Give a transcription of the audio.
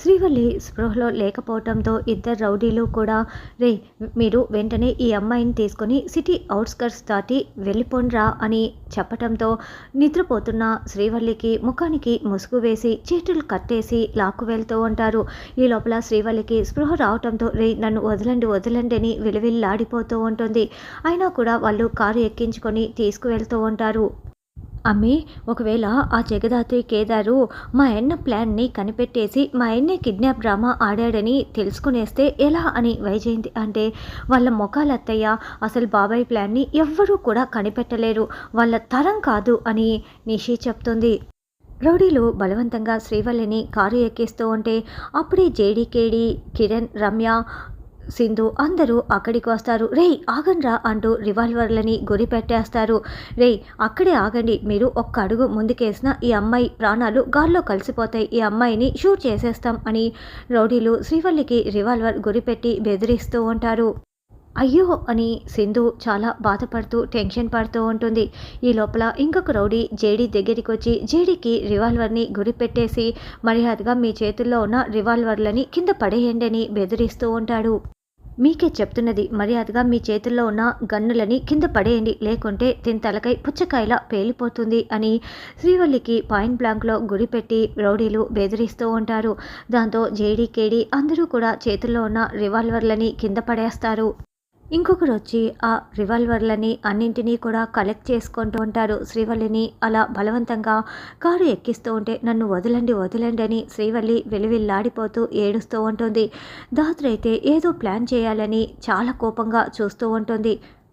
శ్రీవల్లి స్పృహలో లేకపోవటంతో ఇద్దరు రౌడీలు కూడా రే మీరు వెంటనే ఈ అమ్మాయిని తీసుకొని సిటీ అవుట్స్కర్ట్స్ దాటి వెళ్ళిపోండ్రా అని చెప్పటంతో నిద్రపోతున్న శ్రీవల్లికి ముఖానికి ముసుగు వేసి చేతులు కట్టేసి లాక్కు వెళ్తూ ఉంటారు. ఈ లోపల శ్రీవల్లికి స్పృహ రావటంతో రే నన్ను వదలండి వదలండి అని విలువిల్లాడిపోతూ ఉంటుంది. అయినా కూడా వాళ్ళు కారు ఎక్కించుకొని తీసుకువెళ్తూ ఉంటారు. అమ్మి ఒకవేళ ఆ జగదాత్రి కేదారు మా అన్న ప్లాన్ని కనిపెట్టేసి మా అన్నే కిడ్నాప్ డ్రామా ఆడాడని తెలుసుకునేస్తే ఎలా అని వైజయంతి అంటే వాళ్ళ మొఖాలత్తయ్య అసలు బాబాయ్ ప్లాన్ని ఎవ్వరూ కూడా కనిపెట్టలేరు, వాళ్ళ తరం కాదు అని నిషి చెప్తుంది. రౌడీలు బలవంతంగా శ్రీవల్లిని కారు ఎక్కిస్తూ ఉంటే అప్పుడే జేడీకేడి కిరణ్ రమ్య సింధు అందరూ అక్కడికి వస్తారు. రేయ్ ఆగండ్రా అంటూ రివాల్వర్లని గురి పెట్టేస్తారు. రేయ్ అక్కడే ఆగండి, మీరు ఒక్క అడుగు ముందుకేసిన ఈ అమ్మాయి ప్రాణాలు గాల్లో కలిసిపోతాయి, ఈ అమ్మాయిని షూట్ చేసేస్తాం అని రౌడీలు శ్రీవల్లికి రివాల్వర్ గురిపెట్టి బెదిరిస్తూ ఉంటారు. అయ్యో అని సింధు చాలా బాధపడుతూ టెన్షన్ పడుతూ ఉంటుంది. ఈ లోపల ఇంకొక రౌడీ జేడీ దగ్గరికి వచ్చి జేడీకి రివాల్వర్ని గురిపెట్టేసి మర్యాదగా మీ చేతుల్లో ఉన్న రివాల్వర్లని కింద పడేయండి అని బెదిరిస్తూ ఉంటాడు. మీకే చెప్తున్నది, మర్యాదగా మీ చేతుల్లో ఉన్న గన్నులని కింద పడేయండి, లేకుంటే తిని తలకై పుచ్చకాయలా పేలిపోతుంది అని శ్రీవల్లికి పాయింట్ బ్లాంక్లో గురిపెట్టి రౌడీలు బెదిరిస్తూ ఉంటారు. దాంతో జేడీ కేడీ అందరూ కూడా చేతుల్లో ఉన్న రివాల్వర్లని కింద పడేస్తారు. ఇంకొకరు వచ్చి ఆ రివాల్వర్లని అన్నింటినీ కూడా కలెక్ట్ చేసుకుంటూ ఉంటారు. శ్రీవల్లిని అలా బలవంతంగా కారు ఎక్కిస్తూ ఉంటే నన్ను వదలండి వదలండి అని శ్రీవల్లి వెలువిల్లాడిపోతూ ఏడుస్తూ ఉంటుంది. దాత్రి అయితే ఏదో ప్లాన్ చేయాలని చాలా కోపంగా చూస్తూ ఉంటుంది.